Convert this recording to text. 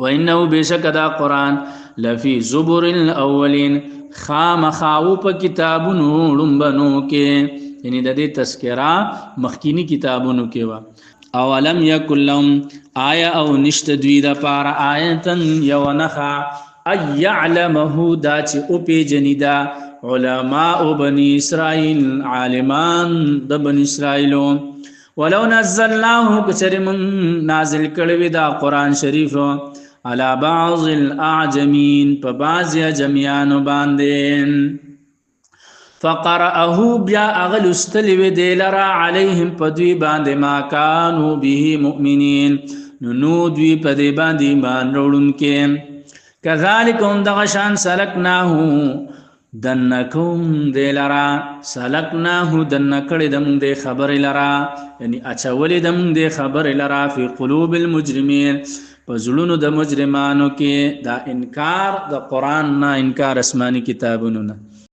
وانه بشکدا قران لفی زبر الاولین خامخاو په کتابونو لومبنو کې، یعنی د دې تذکرہ مخکینی کتابونو کې وا. اولم یکل لهم آیا او نشت دوی د پار آیتن یو نخا ای یعلمه دا چې او پی جنیدا علماء بنی اسرائیل عالمان د بنی اسرائیلو. ولو نزلناه کچرم نازل کړي دا قران شریف على بعض الاعجمین په بعض جميعان باندې فقرأه بیا اغلستلی و دیلرا علیهم پدوی باندې ما کانو به مؤمنین نو دوی پدوی باندې ایمان وروړون کې. کذالک هم دغشان سلکناه دنکم دیلرا سلکناه دنکړی دم د خبر لرا، یعنی اچولی دم د خبر لرا فی قلوب المجرمین پزړونو د مجرمانو کې دا انکار د قران نه، انکار آسمانی کتابونو نه.